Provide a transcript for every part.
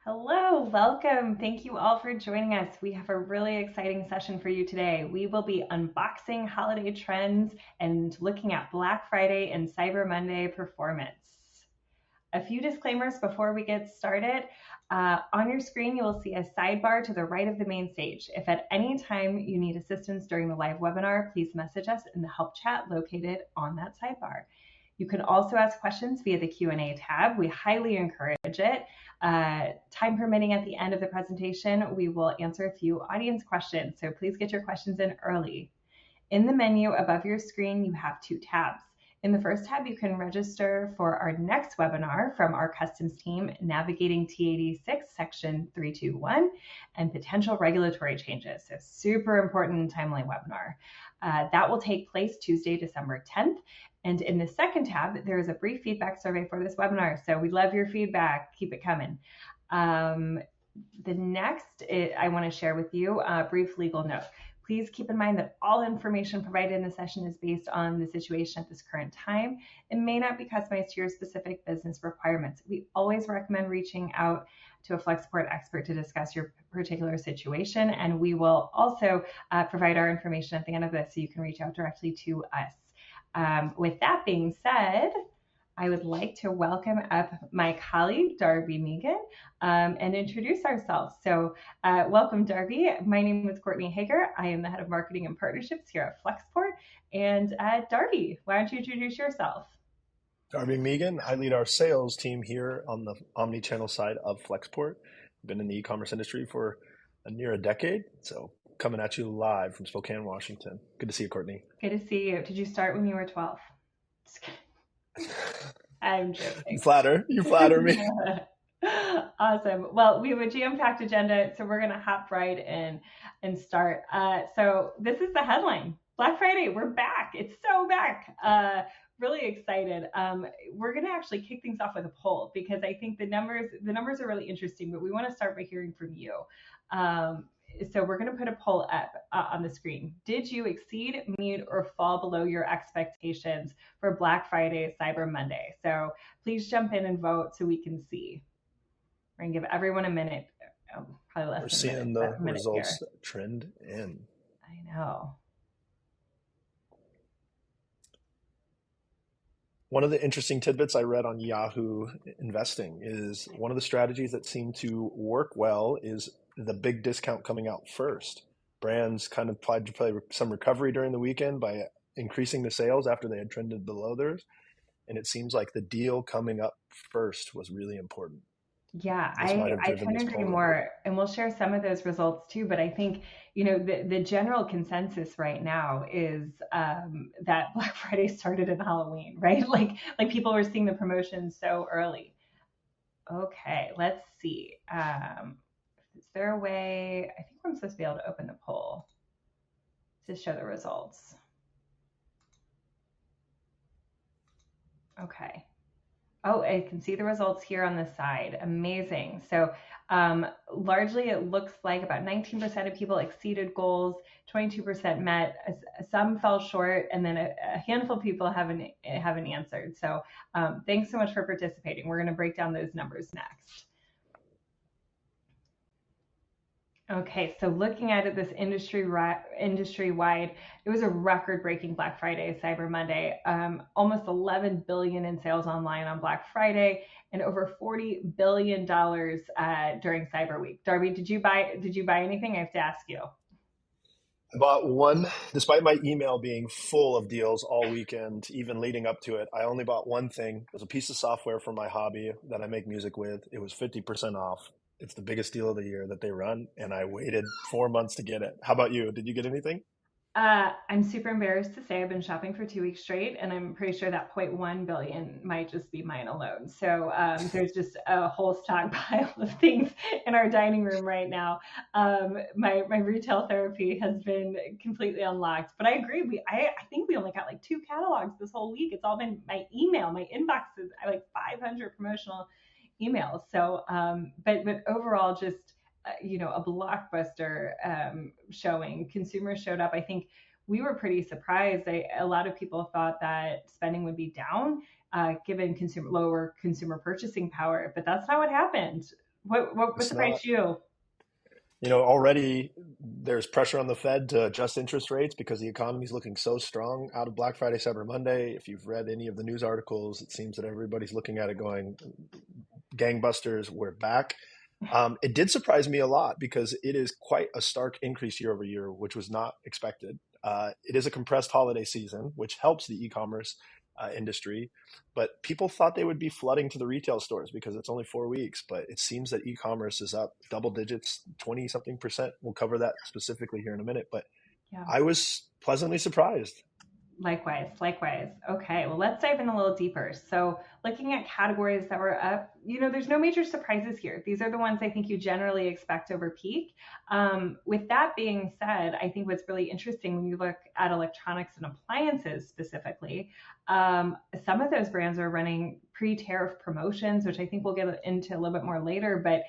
Hello, welcome. Thank you all for joining us. We have a really exciting session for you today. We will be unboxing holiday trends and looking at Black Friday and Cyber Monday performance. A few disclaimers before we get started. On your screen, you will see a sidebar to the right of the main stage. If at any time you need assistance during the live webinar, please message us in the help chat located on that sidebar. You can also ask questions via the Q&A tab. We highly encourage it. Time permitting at the end of the presentation, we will answer a few audience questions, so please get your questions in early. In the menu above your screen, you have two tabs. In the first tab, you can register for our next webinar from our customs team, Navigating T86, Section 321, and potential regulatory changes. So super important and timely webinar. That will take place Tuesday, December 10th. And in the second tab, there is a brief feedback survey for this webinar. So we love your feedback. Keep it coming. The next, I want to share with you a brief legal note. Please keep in mind that all information provided in the session is based on the situation at this current time. It may not be customized to your specific business requirements. We always recommend reaching out to a Flexport expert to discuss your particular situation, and we will also provide our information at the end of this so you can reach out directly to us. With that being said, I would like to welcome up my colleague, Darby Meegan, and introduce ourselves. So welcome, Darby. My name is Courtney Heger. I am the head of marketing and partnerships here at Flexport. And Darby, why don't you introduce yourself? Darby Meegan. I lead our sales team here on the Omnichannel side of Flexport. I've been in the e-commerce industry for near a decade, so coming at you live from Spokane, Washington. Good to see you, Courtney. Good to see you. Did you start when you were 12? Just kidding. I'm joking. You flatter me. Awesome. Well, we have a jam-packed agenda, so we're going to hop right in and start. So this is the headline. Black Friday, we're back. It's so back. Really excited. We're going to actually kick things off with a poll because I think the numbers are really interesting, but we want to start by hearing from you. So we're going to put a poll up on the screen. Did you exceed, meet, or fall below your expectations for Black Friday, Cyber Monday? So please jump in and vote so we can see. We're going to give everyone a minute. Probably less. We're seeing the results trend in. I know. One of the interesting tidbits I read on Yahoo Investing is one of the strategies that seem to work well is the big discount coming out first. Brands kind of tried to play some recovery during the weekend by increasing the sales after they had trended below theirs. And it seems like the deal coming up first was really important. Yeah, I couldn't agree more. And we'll share some of those results too. But I think, the general consensus right now is that Black Friday started in Halloween, right? Like people were seeing the promotions so early. Okay, let's see. Is there a way? I think I'm supposed to be able to open the poll to show the results. Okay. Oh, I can see the results here on the side. Amazing. So largely it looks like about 19% of people exceeded goals, 22% met, some fell short, and then a handful of people haven't answered. So thanks so much for participating. We're going to break down those numbers next. Okay, so looking at it, this industry-wide, it was a record-breaking Black Friday, Cyber Monday. Almost $11 billion in sales online on Black Friday, and over $40 billion during Cyber Week. Darby, did you buy anything? I have to ask you. I bought one, despite my email being full of deals all weekend, even leading up to it. I only bought one thing. It was a piece of software for my hobby that I make music with. It was 50% off. It's the biggest deal of the year that they run, and I waited 4 months to get it. How about you? Did you get anything? I'm super embarrassed to say I've been shopping for 2 weeks straight, and I'm pretty sure that 0.1 billion might just be mine alone. So there's just a whole stockpile of things in our dining room right now. My retail therapy has been completely unlocked, but I agree. I think we only got like 2 catalogs this whole week. It's all been my email, my inboxes. I like 500 promotional emails. So, but overall, just a blockbuster showing. Consumers showed up. I think we were pretty surprised. A lot of people thought that spending would be down given lower consumer purchasing power, but that's not what happened. What It's not. surprised you? Already there's pressure on the Fed to adjust interest rates because the economy is looking so strong out of Black Friday, Cyber Monday. If you've read any of the news articles, it seems that everybody's looking at it going, gangbusters, we're back. It did surprise me a lot because it is quite a stark increase year over year, which was not expected. It is a compressed holiday season, which helps the e-commerce industry, but people thought they would be flooding to the retail stores because it's only 4 weeks. But it seems that e-commerce is up double digits, 20 something percent. We'll cover that specifically here in a minute. But Yeah. I was pleasantly surprised. Likewise, likewise. Okay, well, let's dive in a little deeper. So, looking at categories that were up, there's no major surprises here. These are the ones I think you generally expect over peak. With that being said, I think what's really interesting when you look at electronics and appliances specifically, some of those brands are running pre-tariff promotions, which I think we'll get into a little bit more later. But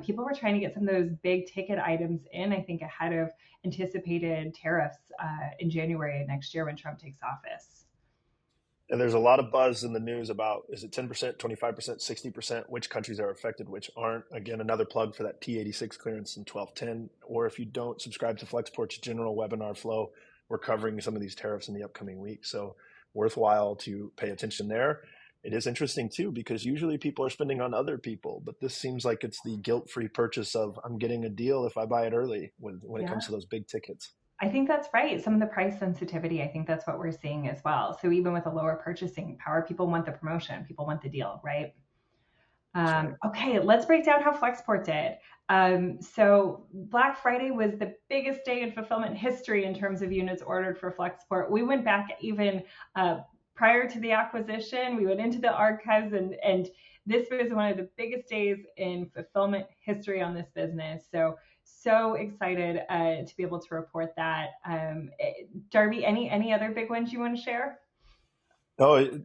people were trying to get some of those big ticket items in, I think, ahead of anticipated tariffs in January of next year when Trump takes office. And there's a lot of buzz in the news about, is it 10%, 25%, 60%, which countries are affected, which aren't. Again, another plug for that P86 clearance in 1210. Or if you don't subscribe to Flexport's general webinar flow, we're covering some of these tariffs in the upcoming week. So worthwhile to pay attention there. It is interesting too, because usually people are spending on other people, but this seems like it's the guilt-free purchase of, I'm getting a deal if I buy it early when it comes to those big tickets. I think that's right. Some of the price sensitivity, I think that's what we're seeing as well. So even with a lower purchasing power, people want the promotion, people want the deal, right? Right. Okay, let's break down how Flexport did. So Black Friday was the biggest day in fulfillment history in terms of units ordered for Flexport. We went back even prior to the acquisition. We went into the archives, and this was one of the biggest days in fulfillment history on this business. So excited to be able to report that. Darby, any other big ones you want to share? Oh,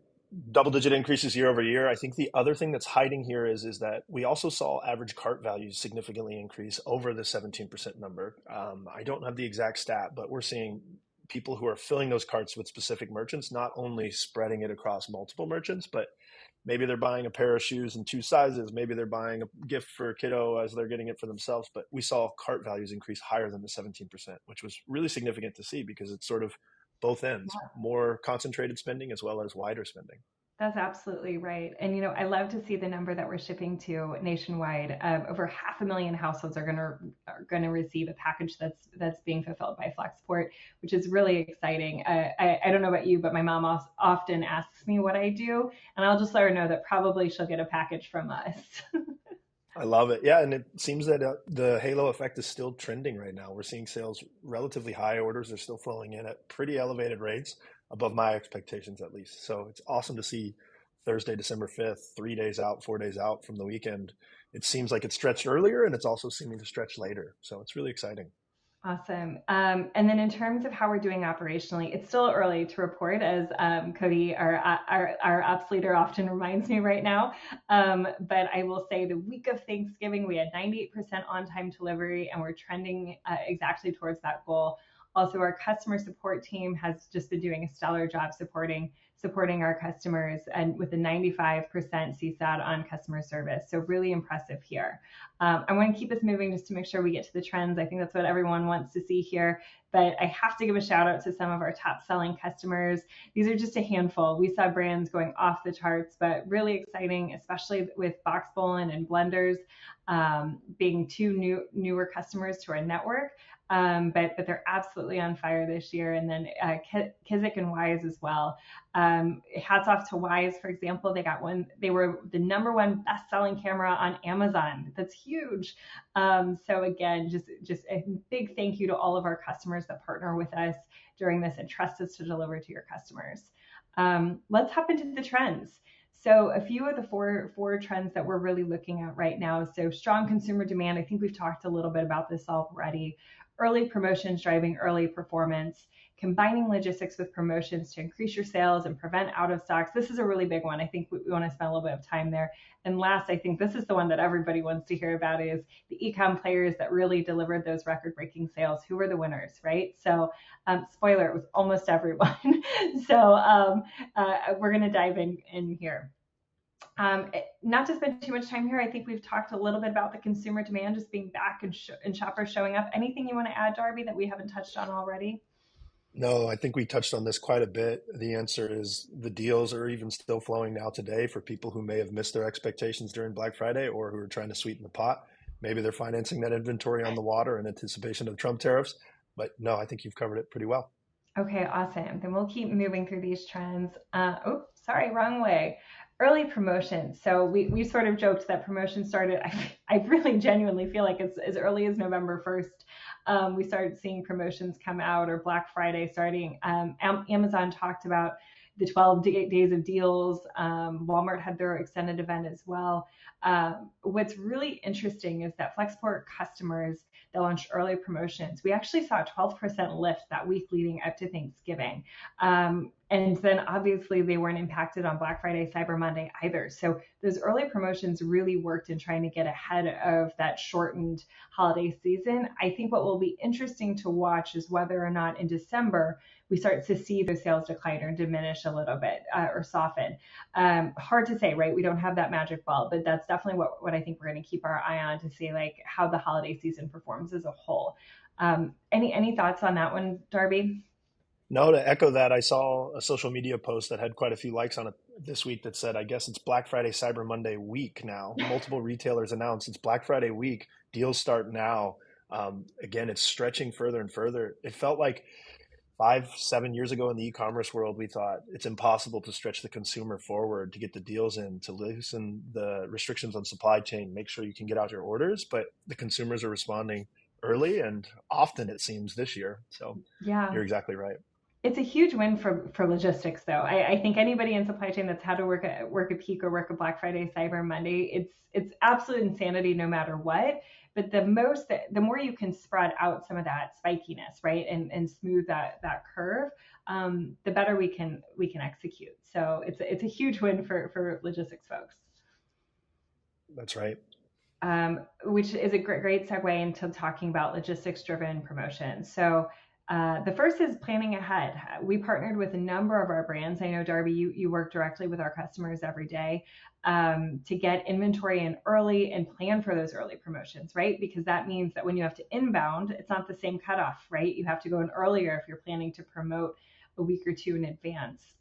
double-digit increases year over year. I think the other thing that's hiding here is that we also saw average cart values significantly increase over the 17% number. I don't have the exact stat, but we're seeing people who are filling those carts with specific merchants, not only spreading it across multiple merchants, but maybe they're buying a pair of shoes in two sizes. Maybe they're buying a gift for a kiddo as they're getting it for themselves. But we saw cart values increase higher than the 17%, which was really significant to see because it's sort of both ends, more concentrated spending as well as wider spending. That's absolutely right. And I love to see the number that we're shipping to nationwide. Over 500,000 households are going to receive a package that's being fulfilled by Flexport, which is really exciting. I don't know about you, but my mom often asks me what I do, and I'll just let her know that probably she'll get a package from us. I love it. Yeah, and it seems that the halo effect is still trending right now. We're seeing sales relatively high. Orders are still flowing in at pretty elevated rates, above my expectations at least. So it's awesome to see Thursday, December 5th, 3 days out, 4 days out from the weekend. It seems like it stretched earlier and it's also seeming to stretch later. So it's really exciting. Awesome. And then in terms of how we're doing operationally, it's still early to report, as Cody, our ops leader, often reminds me right now. But I will say the week of Thanksgiving, we had 98% on-time delivery, and we're trending exactly towards that goal. Also, our customer support team has just been doing a stellar job supporting our customers, and with a 95% CSAT on customer service. So really impressive here. I want to keep us moving just to make sure we get to the trends. I think that's what everyone wants to see here. But I have to give a shout out to some of our top selling customers. These are just a handful. We saw brands going off the charts, but really exciting, especially with Box Bolin and Blenders being two newer customers to our network. But they're absolutely on fire this year. And then Kizik and Wise as well. Hats off to Wise, for example. They were the number one best-selling camera on Amazon. That's huge. So again, just a big thank you to all of our customers that partner with us during this and trust us to deliver to your customers. Let's hop into the trends. So a few of the four trends that we're really looking at right now. So strong consumer demand. I think we've talked a little bit about this already. Early promotions driving early performance, combining logistics with promotions to increase your sales and prevent out of stocks. This is a really big one. I think we want to spend a little bit of time there. And last, I think this is the one that everybody wants to hear about, is the e-com players that really delivered those record-breaking sales. Who were the winners, right? So spoiler, it was almost everyone. So we're going to dive in here. Not to spend too much time here, I think we've talked a little bit about the consumer demand just being back and shoppers showing up. Anything you want to add, Darby, that we haven't touched on already? No, I think we touched on this quite a bit. The answer is the deals are even still flowing now today for people who may have missed their expectations during Black Friday or who are trying to sweeten the pot. Maybe they're financing that inventory on the water in anticipation of Trump tariffs. But no, I think you've covered it pretty well. Okay, awesome. Then we'll keep moving through these trends. Oh, sorry, wrong way. Early promotions. So we sort of joked that promotion started, I really genuinely feel like it's as early as November 1st. We started seeing promotions come out or Black Friday starting. Amazon talked about the 12 days of deals. Walmart had their extended event as well. What's really interesting is that Flexport customers that launched early promotions, we actually saw a 12% lift that week leading up to Thanksgiving. And then obviously they weren't impacted on Black Friday, Cyber Monday either. So those early promotions really worked in trying to get ahead of that shortened holiday season. I think what will be interesting to watch is whether or not in December we start to see the sales decline or diminish a little bit or soften. Hard to say, right? We don't have that magic ball, but that's definitely what I think we're going to keep our eye on to see like how the holiday season performs as a whole. Any thoughts on that one, Darby? No, to echo that, I saw a social media post that had quite a few likes on it this week that said, I guess it's Black Friday, Cyber Monday week now. Multiple retailers announced it's Black Friday week. Deals start now. Again, it's stretching further and further. It felt like 5, 7 years ago in the e-commerce world, we thought it's impossible to stretch the consumer forward to get the deals in, to loosen the restrictions on supply chain, make sure you can get out your orders. But the consumers are responding early and often, it seems, this year. So Yeah. you're exactly right. It's a huge win for logistics, though. I think anybody in supply chain that's had to work a peak or work a Black Friday, Cyber Monday, it's absolute insanity no matter what. But the more you can spread out some of that spikiness, right, and smooth that curve, the better we can execute. So it's a huge win for logistics folks. That's right. Which is a great segue into talking about logistics driven promotions. So the first is planning ahead. We partnered with a number of our brands. I know, Darby, you work directly with our customers every day to get inventory in early and plan for those early promotions, right? Because that means that when you have to inbound, it's not the same cutoff, right? You have to go in earlier if you're planning to promote a week or two in advance.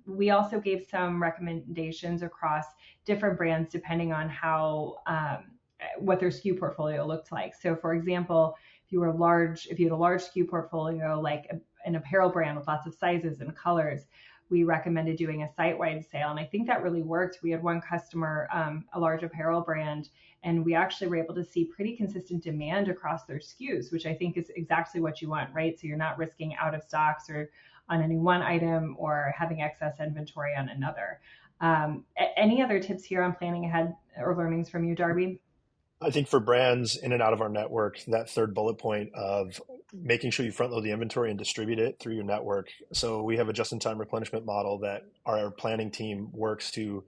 We also gave some recommendations across different brands depending on how what their SKU portfolio looked like. So, for example, if you had a large SKU portfolio like an apparel brand with lots of sizes and colors, we recommended doing a site-wide sale, and I think that really worked. We had one customer, a large apparel brand, and we actually were able to see pretty consistent demand across their SKUs, which I think is exactly what you want, right? So you're not risking out of stocks or on any one item or having excess inventory on another. Any other tips here on planning ahead or learnings from you, Darby? I think for brands in and out of our network, that third bullet point of making sure you front load the inventory and distribute it through your network. So we have a just-in-time replenishment model that our planning team works to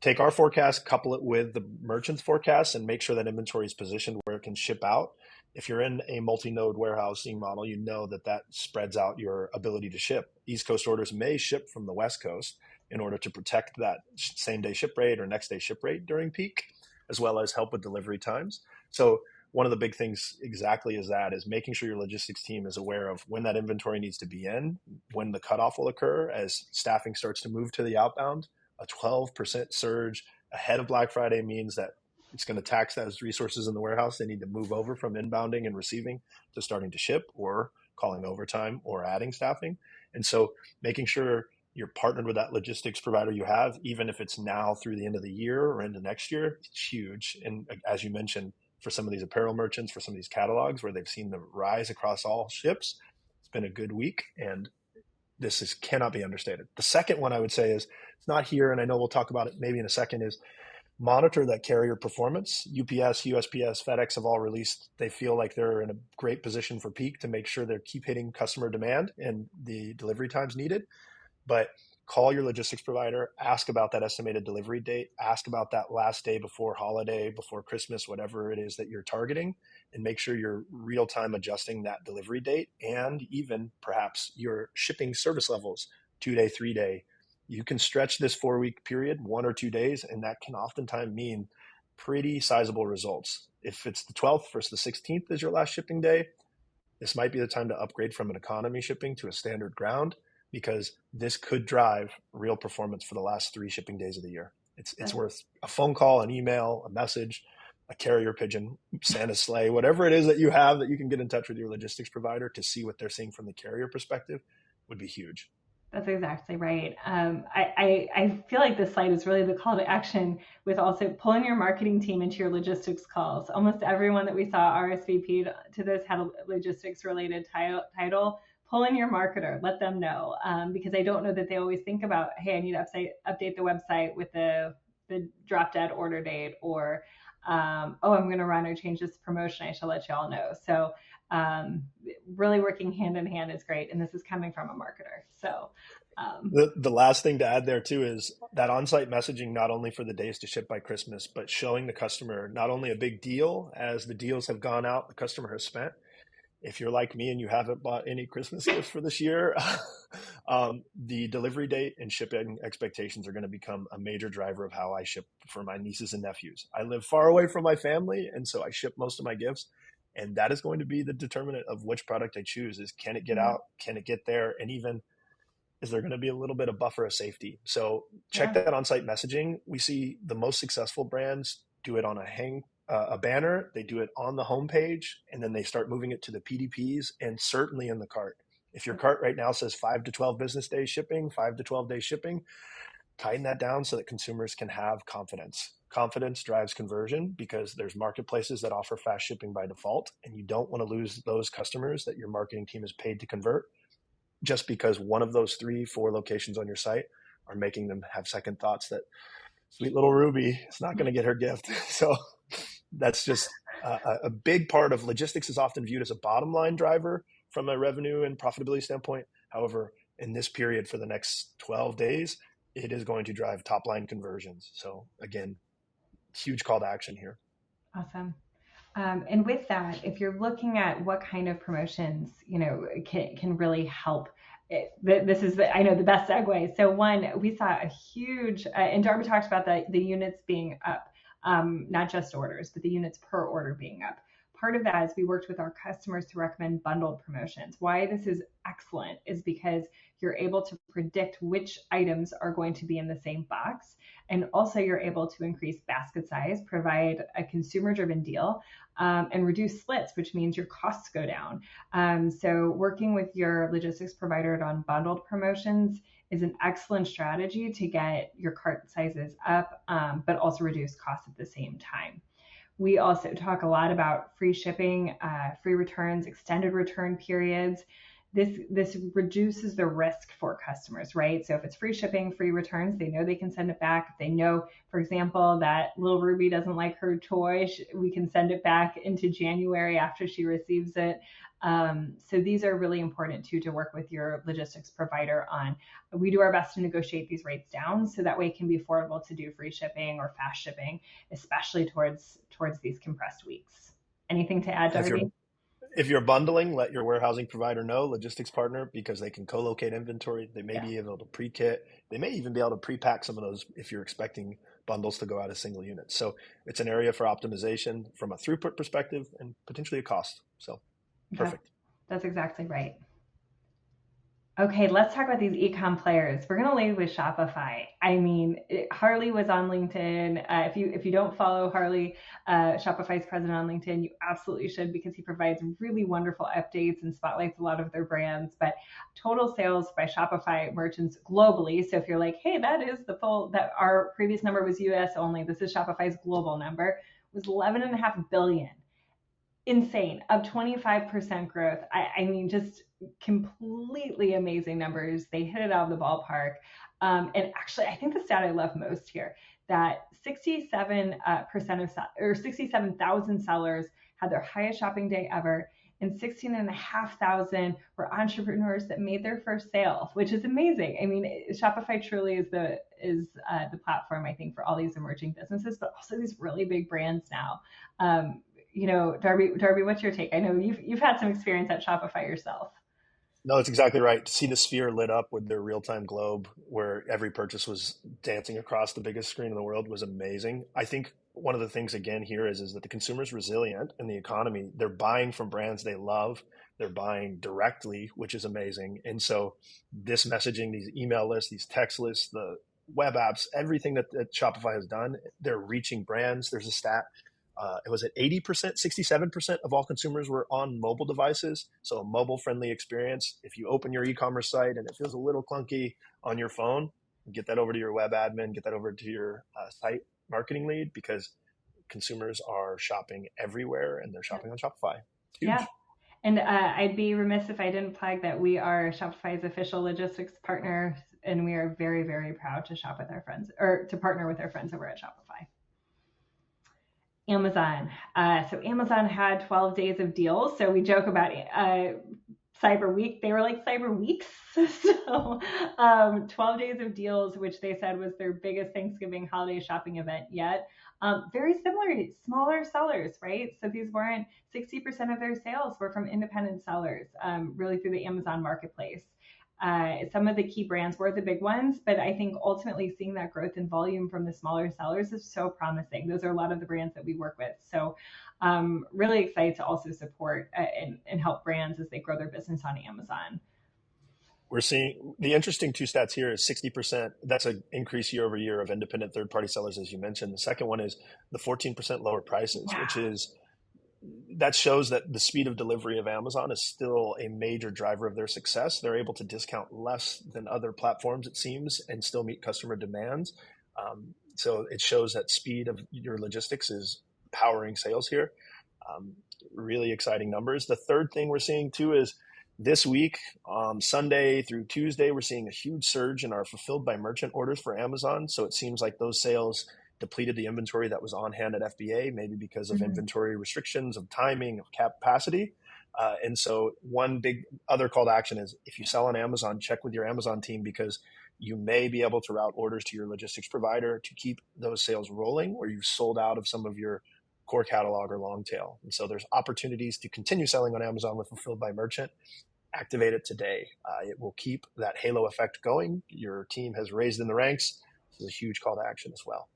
take our forecast, couple it with the merchant's forecast, and make sure that inventory is positioned where it can ship out. If you're in a multi-node warehousing model, you know that that spreads out your ability to ship. East Coast orders may ship from the West Coast in order to protect that same day ship rate or next day ship rate during peak, as well as help with delivery times. So one of the big things exactly is that is making sure your logistics team is aware of when that inventory needs to be in, when the cutoff will occur as staffing starts to move to the outbound. A 12% surge ahead of Black Friday means that it's going to tax those resources in the warehouse. They need to move over from inbounding and receiving to starting to ship or calling overtime or adding staffing. And so making sure you're partnered with that logistics provider you have, even if it's now through the end of the year or into next year, it's huge. And as you mentioned, for some of these apparel merchants, for some of these catalogs where they've seen the rise across all ships, it's been a good week, and cannot be understated. The second one I would say is it's not here, and I know we'll talk about it maybe in a second, is monitor that carrier performance. UPS, USPS, FedEx have all released. They feel like they're in a great position for peak to make sure they keep hitting customer demand and the delivery times needed. But call your logistics provider, ask about that estimated delivery date, ask about that last day before holiday, before Christmas, whatever it is that you're targeting, and make sure you're real time adjusting that delivery date and even perhaps your shipping service levels, 2 day, 3 day. You can stretch this 4-week period 1 or 2 days, and that can oftentimes mean pretty sizable results. If it's the 12th versus the 16th is your last shipping day, this might be the time to upgrade from an economy shipping to a standard ground, because this could drive real performance for the last 3 shipping days of the year. It's worth a phone call, an email, a message, a carrier pigeon, Santa's sleigh, whatever it is that you have that you can get in touch with your logistics provider to see what they're seeing from the carrier perspective would be huge. That's exactly right. I feel like this slide is really the call to action with also pulling your marketing team into your logistics calls. Almost everyone that we saw RSVP'd to this had a logistics related title. Pull in your marketer, let them know, because I don't know that they always think about, hey, I need to update the website with the drop dead order date, or I'm going to run or change this promotion. I shall let you all know. So really working hand in hand is great. And this is coming from a marketer. So the last thing to add there too is that on-site messaging, not only for the days to ship by Christmas, but showing the customer not only a big deal as the deals have gone out, the customer has spent. If you're like me and you haven't bought any Christmas gifts for this year, the delivery date and shipping expectations are going to become a major driver of how I ship for my nieces and nephews. I live far away from my family, and so I ship most of my gifts. And that is going to be the determinant of which product I choose. Is, can it get out? Can it get there? And even, is there going to be a little bit of buffer of safety? So check that on-site messaging. We see the most successful brands do it on a banner. They do it on the homepage, and then they start moving it to the PDPs and certainly in the cart. If your cart right now says 5 to 12 business days shipping, 5 to 12 days shipping, tighten that down so that consumers can have confidence. Confidence drives conversion, because there's marketplaces that offer fast shipping by default, and you don't want to lose those customers that your marketing team is paid to convert just because one of those 3-4 locations on your site are making them have second thoughts that sweet little Ruby is not going to get her gift. So that's just a big part of logistics is often viewed as a bottom line driver from a revenue and profitability standpoint. However, in this period for the next 12 days, it is going to drive top line conversions. So again, huge call to action here. Awesome. And with that, if you're looking at what kind of promotions, can really help, this is I know the best segue. So one, we saw a huge, and Darby talked about the units being up, not just orders, but the units per order being up. Part of that is we worked with our customers to recommend bundled promotions. Why this is excellent is because you're able to predict which items are going to be in the same box. And also you're able to increase basket size, provide a consumer-driven deal, and reduce splits, which means your costs go down. So working with your logistics provider on bundled promotions is an excellent strategy to get your cart sizes up, but also reduce costs at the same time. We also talk a lot about free shipping, free returns, extended return periods. This reduces the risk for customers, right? So if it's free shipping, free returns, they know they can send it back. If they know, for example, that little Ruby doesn't like her toy, we can send it back into January after she receives it. So these are really important too, to work with your logistics provider on. We do our best to negotiate these rates down so that way it can be affordable to do free shipping or fast shipping, especially towards these compressed weeks. Anything to add, Darby? If you're bundling, let your warehousing provider know, logistics partner, because they can co-locate inventory. They may be able to pre-kit. They may even be able to pre-pack some of those if you're expecting bundles to go out as single units. So it's an area for optimization from a throughput perspective and potentially a cost. So perfect. That's exactly right. Okay, let's talk about these e-com players. We're going to lead with Shopify. I mean, Harley was on LinkedIn. If you don't follow Harley, Shopify's president on LinkedIn, you absolutely should, because he provides really wonderful updates and spotlights a lot of their brands. But total sales by Shopify merchants globally. So if you're like, hey, that is that our previous number was US only, this is Shopify's global number, was 11.5 billion. Insane, up 25% growth. I mean, just completely amazing numbers. They hit it out of the ballpark. And actually, I think the stat I love most here, that 67% or 67,000 sellers had their highest shopping day ever, and 16,500 were entrepreneurs that made their first sale, which is amazing. I mean, Shopify truly is the platform, I think, for all these emerging businesses, but also these really big brands now. Um, Darby, what's your take? I know you've had some experience at Shopify yourself. No, it's exactly right. To see the sphere lit up with their real-time globe where every purchase was dancing across the biggest screen in the world was amazing. I think one of the things again here is that the consumer's resilient in the economy. They're buying from brands they love. They're buying directly, which is amazing. And so this messaging, these email lists, these text lists, the web apps, everything that Shopify has done, they're reaching brands. There's a stat it was at 80%, 67% of all consumers were on mobile devices. So a mobile friendly experience. If you open your e-commerce site and it feels a little clunky on your phone, get that over to your web admin, get that over to your site marketing lead, because consumers are shopping everywhere and they're shopping on Shopify. It's huge. Yeah. And I'd be remiss if I didn't flag that we are Shopify's official logistics partner, and we are very, very proud to shop with our friends, or to partner with our friends over at Shopify. Amazon. So Amazon had 12 days of deals. So we joke about Cyber Week. They were like Cyber Weeks. So 12 days of deals, which they said was their biggest Thanksgiving holiday shopping event yet. Very similar to smaller sellers, right? So these weren't 60% of their sales were from independent sellers, really through the Amazon marketplace. Some of the key brands were the big ones, but I think ultimately seeing that growth in volume from the smaller sellers is so promising. Those are a lot of the brands that we work with. So really excited to also support and help brands as they grow their business on Amazon. We're seeing the interesting two stats here is 60%. That's an increase year over year of independent third-party sellers, as you mentioned. The second one is the 14% lower prices, which is that shows that the speed of delivery of Amazon is still a major driver of their success. They're able to discount less than other platforms, it seems, and still meet customer demands. So it shows that speed of your logistics is powering sales here. Really exciting numbers. The third thing we're seeing too is this week, Sunday through Tuesday, we're seeing a huge surge in our fulfilled by merchant orders for Amazon. So it seems like those sales depleted the inventory that was on hand at FBA, maybe because of inventory restrictions, of timing, of capacity. And so one big other call to action is if you sell on Amazon, check with your Amazon team, because you may be able to route orders to your logistics provider to keep those sales rolling, or you've sold out of some of your core catalog or long tail. And so there's opportunities to continue selling on Amazon with fulfilled by merchant. Activate it today. It will keep that halo effect going. Your team has raised in the ranks. This is a huge call to action as well.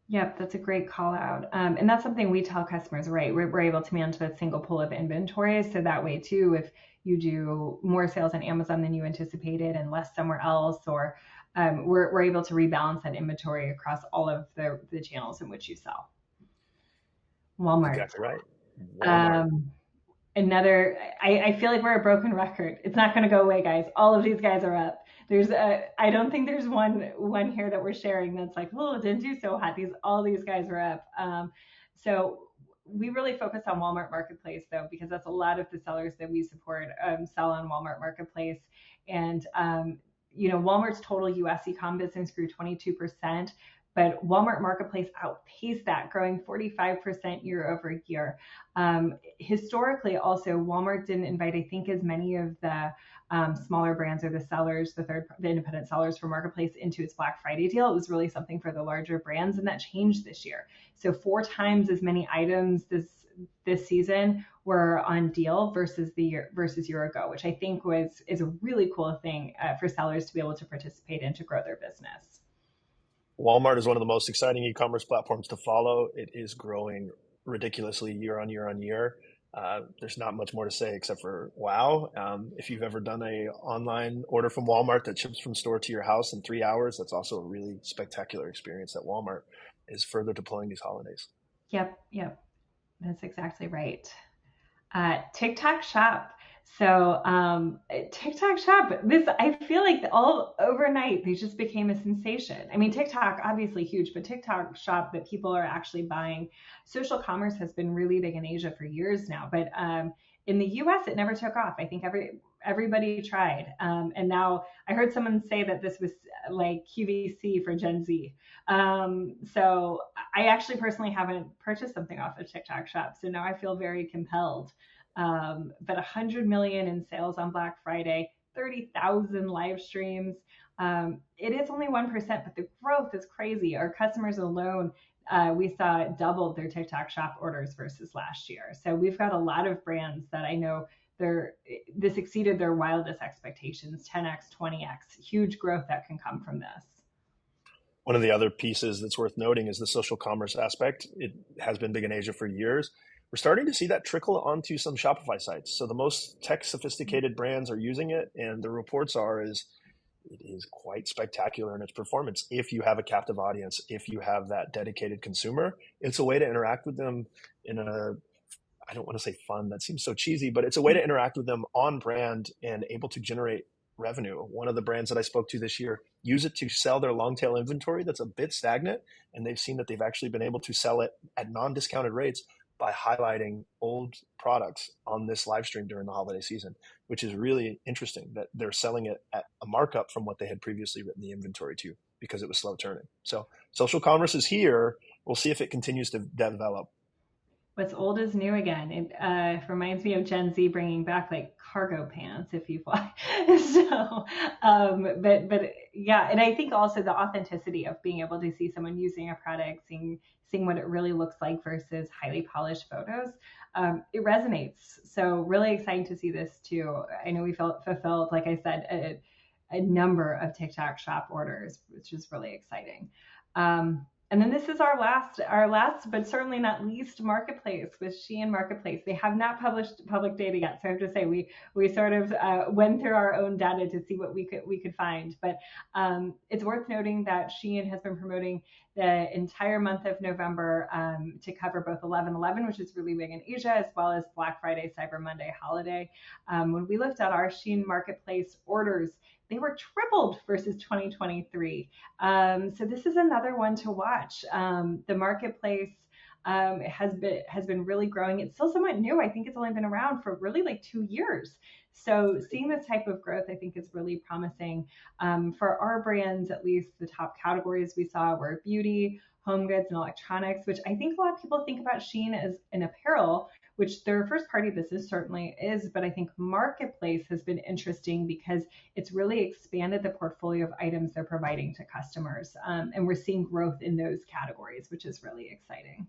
Yep, that's a great call out. And that's something we tell customers, right? We're able to manage that single pool of inventory. So that way too, if you do more sales on Amazon than you anticipated and less somewhere else, or we're able to rebalance that inventory across all of the channels in which you sell. Walmart. Exactly right. Walmart. I feel like we're a broken record. It's not going to go away, guys. All of these guys are up. I don't think there's one here that we're sharing that's like, oh, it didn't do so hot. All these guys are up. So we really focus on Walmart Marketplace though, because that's a lot of the sellers that we support sell on Walmart Marketplace. And Walmart's total US e-com business grew 22%. But Walmart Marketplace outpaced that, growing 45% year over year. Historically, also, Walmart didn't invite, I think, as many of the smaller brands or the sellers, the independent sellers for Marketplace into its Black Friday deal. It was really something for the larger brands, and that changed this year. So 4 times as many items this season were on deal versus year ago, which I think is a really cool thing for sellers to be able to participate in to grow their business. Walmart is one of the most exciting e-commerce platforms to follow. It is growing ridiculously year on year on year. There's not much more to say except for wow. If you've ever done a online order from Walmart that ships from store to your house in 3 hours, that's also a really spectacular experience that Walmart is further deploying these holidays. Yep. That's exactly right. TikTok Shop. So TikTok Shop, I feel like all overnight, they just became a sensation. I mean, TikTok, obviously huge, but TikTok Shop that people are actually buying. Social commerce has been really big in Asia for years now, but in the US, it never took off. I think everybody tried. And now I heard someone say that this was like QVC for Gen Z. So I actually personally haven't purchased something off of TikTok Shop. So now I feel very compelled. But 100 million in sales on Black Friday, 30,000 live streams. It is only 1%, but the growth is crazy. Our customers alone, we saw doubled their TikTok Shop orders versus last year. So we've got a lot of brands that I know this exceeded their wildest expectations, 10x, 20x, huge growth that can come from this. One of the other pieces that's worth noting is the social commerce aspect. It has been big in Asia for years. We're starting to see that trickle onto some Shopify sites. So the most tech sophisticated brands are using it, and the reports are it is quite spectacular in its performance. If you have a captive audience, if you have that dedicated consumer, it's a way to interact with them in a, I don't want to say fun, that seems so cheesy, but it's a way to interact with them on brand and able to generate revenue. One of the brands that I spoke to this year use it to sell their long tail inventory that's a bit stagnant, and they've seen that they've actually been able to sell it at non-discounted rates by highlighting old products on this live stream during the holiday season, which is really interesting that they're selling it at a markup from what they had previously written the inventory to because it was slow turning. So social commerce is here. We'll see if it continues to develop. What's old is new again. It reminds me of Gen Z bringing back like cargo pants if you fly. So, but yeah, and I think also the authenticity of being able to see someone using a product, seeing what it really looks like versus highly polished photos, it resonates. So really exciting to see this too. I know we felt fulfilled, like I said, a number of TikTok shop orders, which is really exciting. And then this is our last, but certainly not least, marketplace with Shein Marketplace. They have not published public data yet, so I have to say we sort of went through our own data to see what we could find. But it's worth noting that Shein has been promoting the entire month of November to cover both 11/11, which is really big in Asia, as well as Black Friday, Cyber Monday holiday. When we looked at our Shein Marketplace orders, they were tripled versus 2023. So this is another one to watch. The marketplace has been really growing. It's still somewhat new. I think it's only been around for really like 2 years. So seeing this type of growth, I think, is really promising. For our brands, at least the top categories we saw were beauty, home goods, and electronics, which I think a lot of people think about Shein as an apparel, which their first party business certainly is, but I think Marketplace has been interesting because it's really expanded the portfolio of items they're providing to customers. And we're seeing growth in those categories, which is really exciting.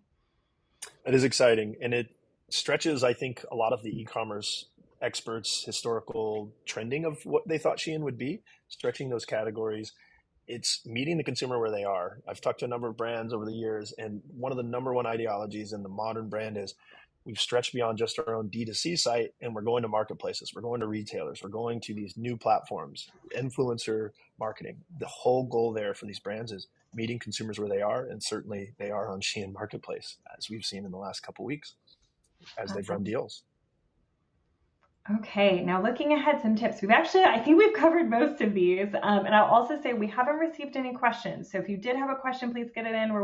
It is exciting. And it stretches, I think, a lot of the e-commerce experts' historical trending of what they thought Shein would be, stretching those categories. It's meeting the consumer where they are. I've talked to a number of brands over the years, and one of the number one ideologies in the modern brand is we've stretched beyond just our own D2C site, and we're going to marketplaces. We're going to retailers. We're going to these new platforms, influencer marketing. The whole goal there for these brands is meeting consumers where they are, and certainly they are on Shein Marketplace, as we've seen in the last couple of weeks as they've run deals. Okay, now looking ahead, some tips. I think we've covered most of these. And I'll also say we haven't received any questions. So if you did have a question, please get it in.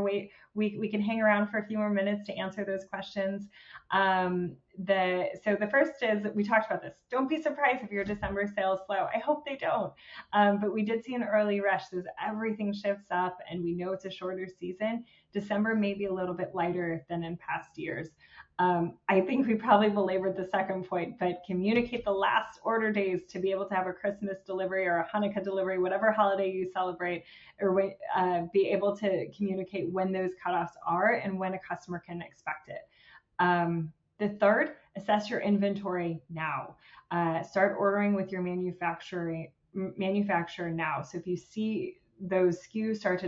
We can hang around for a few more minutes to answer those questions. So the first is, we talked about this. Don't be surprised if your December sales slow. I hope they don't. But we did see an early rush. So as everything shifts up and we know it's a shorter season, December may be a little bit lighter than in past years. I think we probably belabored the second point, but communicate the last order days to be able to have a Christmas delivery or a Hanukkah delivery, whatever holiday you celebrate, or be able to communicate when those cutoffs are and when a customer can expect it. The third, assess your inventory now. Start ordering with your manufacturer now. So if you see those SKUs start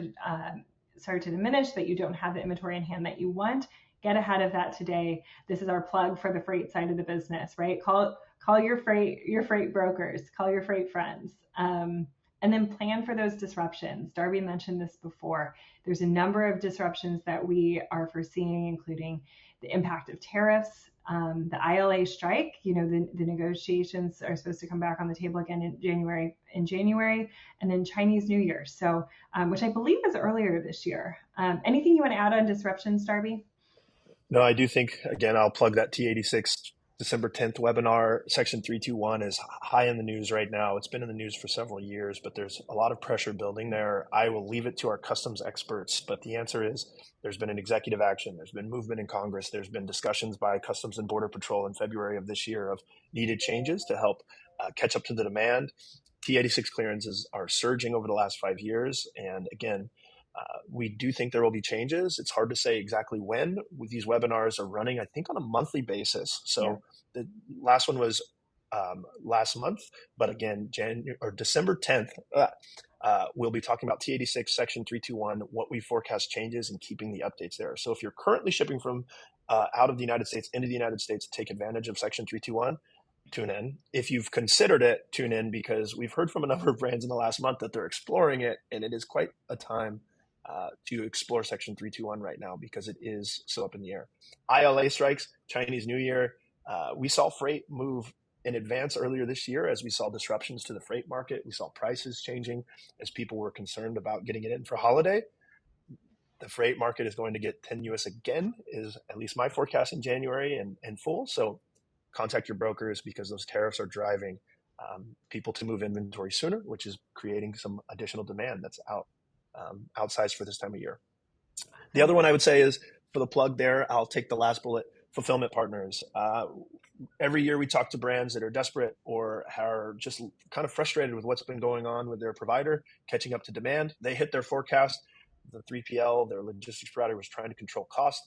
to diminish, that you don't have the inventory in hand that you want, get ahead of that today. This is our plug for the freight side of the business, right? Call your freight brokers, call your freight friends, and then plan for those disruptions. Darby mentioned this before. There's a number of disruptions that we are foreseeing, including the impact of tariffs, the ILA strike. The negotiations are supposed to come back on the table again in January, and then Chinese New Year. So, which I believe is earlier this year. Anything you want to add on disruptions, Darby? No, I do think, again, I'll plug that T86 December 10th webinar. Section 321 is high in the news right now. It's been in the news for several years, but there's a lot of pressure building there. I will leave it to our customs experts, but the answer is there's been an executive action. There's been movement in Congress. There's been discussions by Customs and Border Patrol in February of this year of needed changes to help catch up to the demand. T86 clearances are surging over the last 5 years. And again, we do think there will be changes. It's hard to say exactly when. These webinars are running, I think, on a monthly basis. So The last one was last month. But again, December 10th, we'll be talking about T86 Section 321, what we forecast changes and keeping the updates there. So if you're currently shipping from out of the United States into the United States, take advantage of Section 321. Tune in. If you've considered it, tune in, because we've heard from a number of brands in the last month that they're exploring it, and it is quite a time to explore Section 321 right now because it is so up in the air. ILA strikes, Chinese New Year. We saw freight move in advance earlier this year as we saw disruptions to the freight market. We saw prices changing as people were concerned about getting it in for holiday. The freight market is going to get tenuous again, is at least my forecast in January and full. So contact your brokers because those tariffs are driving people to move inventory sooner, which is creating some additional demand that's outsized for this time of year. The other one I would say is, for the plug there, I'll take the last bullet, fulfillment partners. Every year we talk to brands that are desperate or are just kind of frustrated with what's been going on with their provider, catching up to demand. They hit their forecast. The 3PL, their logistics provider, was trying to control cost,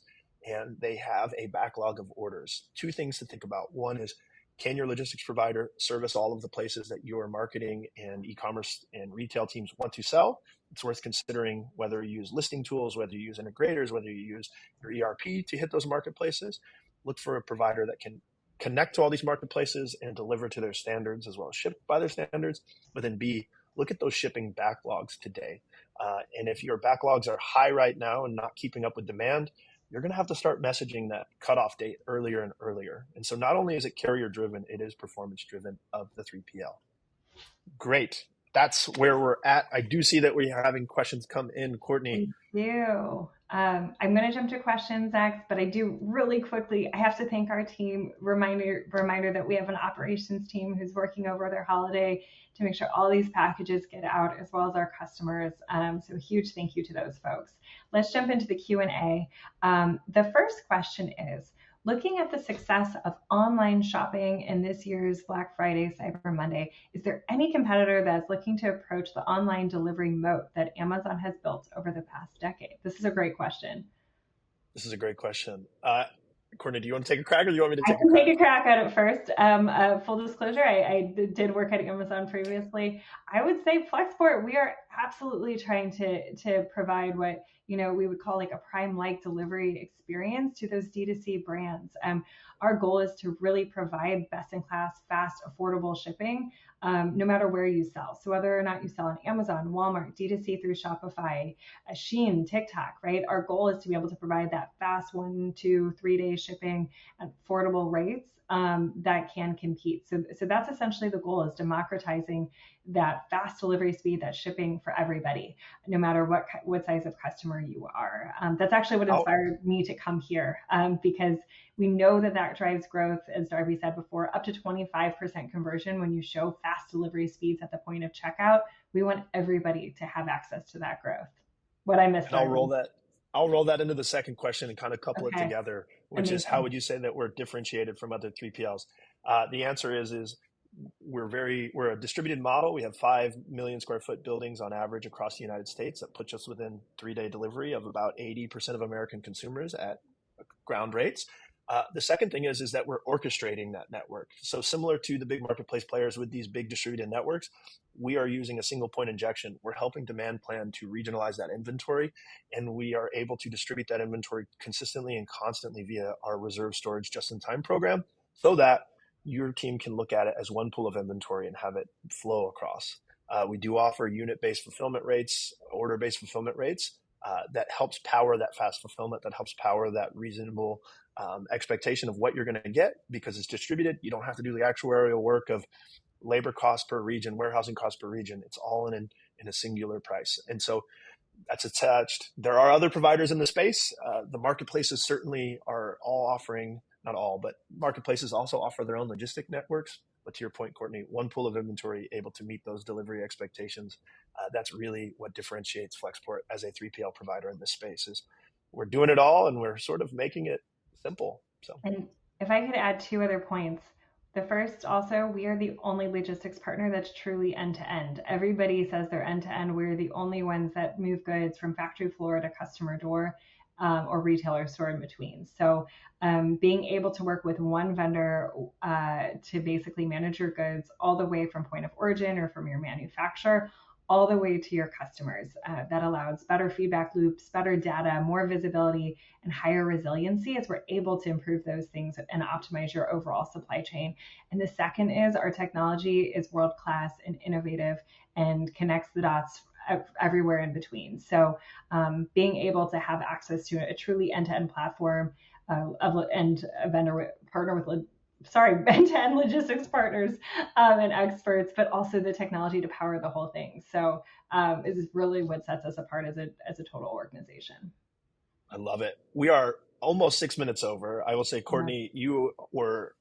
and they have a backlog of orders. Two things to think about. One is, can your logistics provider service all of the places that your marketing and e-commerce and retail teams want to sell? It's worth considering whether you use listing tools, whether you use integrators, whether you use your ERP to hit those marketplaces. Look for a provider that can connect to all these marketplaces and deliver to their standards as well as ship by their standards. But then B, look at those shipping backlogs today. And if your backlogs are high right now and not keeping up with demand, you're going to have to start messaging that cutoff date earlier and earlier. And so not only is it carrier driven, it is performance driven of the 3PL. Great. That's where we're at. I do see that we're having questions come in, Courtney. We do. I'm going to jump to questions next, but I do really quickly. I have to thank our team. Reminder that we have an operations team who's working over their holiday to make sure all these packages get out, as well as our customers. So a huge thank you to those folks. Let's jump into the Q&A. The first question is, looking at the success of online shopping in this year's Black Friday, Cyber Monday, is there any competitor that's looking to approach the online delivery moat that Amazon has built over the past decade? This is a great question. This is a great question. Courtney, do you want to take a crack, or do you want me to take a crack? I can take a crack at it first. Full disclosure, I did work at Amazon previously. I would say Flexport, we are absolutely trying to provide what we would call like a prime-like delivery experience to those D2C brands. Our goal is to really provide best-in-class, fast, affordable shipping, no matter where you sell. So whether or not you sell on Amazon, Walmart, D2C through Shopify, Shein, TikTok, right? Our goal is to be able to provide that fast 1, 2, 3 day shipping at affordable rates that can compete. So that's essentially the goal, is democratizing that fast delivery speed, that shipping for everybody, no matter what size of customer you are. That's actually what inspired me to come here, because we know that drives growth, as Darby said before, up to 25% conversion when you show fast delivery speeds at the point of checkout. We want everybody to have access to that growth. What I missed. I'll roll that into the second question and kind of couple it together, which is, how would you say that we're differentiated from other 3PLs? The answer is we're a distributed model. We have 5 million square foot buildings on average across the United States. That puts us within 3-day delivery of about 80% of American consumers at ground rates. The second thing is that we're orchestrating that network. So similar to the big marketplace players with these big distributed networks, we are using a single point injection. We're helping demand plan to regionalize that inventory, and we are able to distribute that inventory consistently and constantly via our reserve storage just-in-time program, so that your team can look at it as one pool of inventory and have it flow across. We do offer unit-based fulfillment rates, order-based fulfillment rates, that helps power that fast fulfillment, that helps power that reasonable expectation of what you're going to get, because it's distributed. You don't have to do the actuarial work of labor costs per region, warehousing costs per region. It's all in a singular price. And so that's attached. There are other providers in the space. The marketplaces certainly are all offering, not all, but marketplaces also offer their own logistic networks. But to your point, Courtney, one pool of inventory able to meet those delivery expectations. That's really what differentiates Flexport as a 3PL provider in this space. Is we're doing it all, and we're sort of making it simple. So, and if I could add 2 other points. The first, also, we are the only logistics partner that's truly end-to-end. Everybody says they're end-to-end. We're the only ones that move goods from factory floor to customer door. or retailer store in between. So being able to work with one vendor to basically manage your goods all the way from point of origin or from your manufacturer all the way to your customers. That allows better feedback loops, better data, more visibility, and higher resiliency as we're able to improve those things and optimize your overall supply chain. And the second is our technology is world-class and innovative and connects the dots everywhere in between. So being able to have access to a truly end-to-end platform and a vendor partner with end-to-end logistics partners and experts, but also the technology to power the whole thing. So is really what sets us apart as a total organization. I love it. We are almost 6 minutes over. I will say, Courtney, you were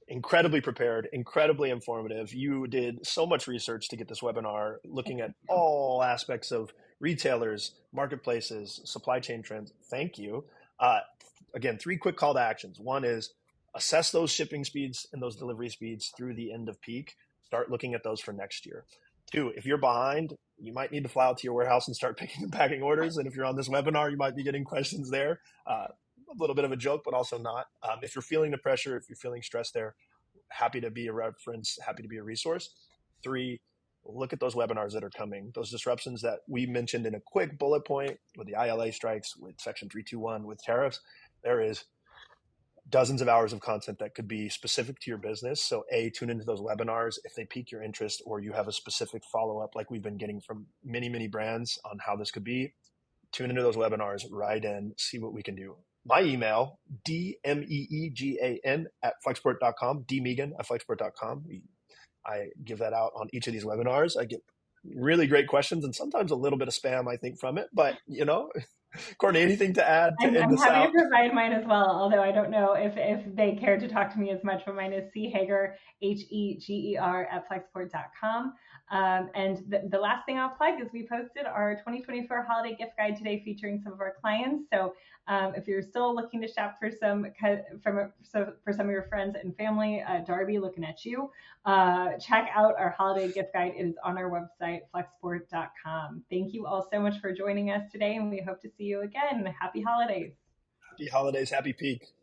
incredibly prepared, incredibly informative. You did so much research to get this webinar, looking at all aspects of retailers, marketplaces, supply chain trends. Thank you. Again, 3 quick call to actions. One is assess those shipping speeds and those delivery speeds through the end of peak. Start looking at those for next year. 2, if you're behind, you might need to fly out to your warehouse and start picking and packing orders. And if you're on this webinar, you might be getting questions there. A little bit of a joke, but also not. If you're feeling the pressure, if you're feeling stressed there, happy to be a reference, happy to be a resource. 3, look at those webinars that are coming, those disruptions that we mentioned in a quick bullet point with the ILA strikes, with Section 321, with tariffs. There is dozens of hours of content that could be specific to your business. So tune into those webinars if they pique your interest or you have a specific follow-up like we've been getting from many, many brands on how this could be. Tune into those webinars, write in, see what we can do. My email, dmeegan at flexport.com, dmeegan at flexport.com. I give that out on each of these webinars. I get really great questions and sometimes a little bit of spam, I think, from it. But, Courtney, anything to add to end I'm this happy out? to provide mine as well, although I don't know if they care to talk to me as much, but mine is Heger, Heger at flexport.com. And the last thing I'll plug is we posted our 2024 holiday gift guide today featuring some of our clients. So if you're still looking to shop for some of your friends and family, Darby, looking at you, check out our holiday gift guide. It is on our website, flexport.com. Thank you all so much for joining us today, and we hope to see you again. Happy holidays. Happy holidays, happy peak.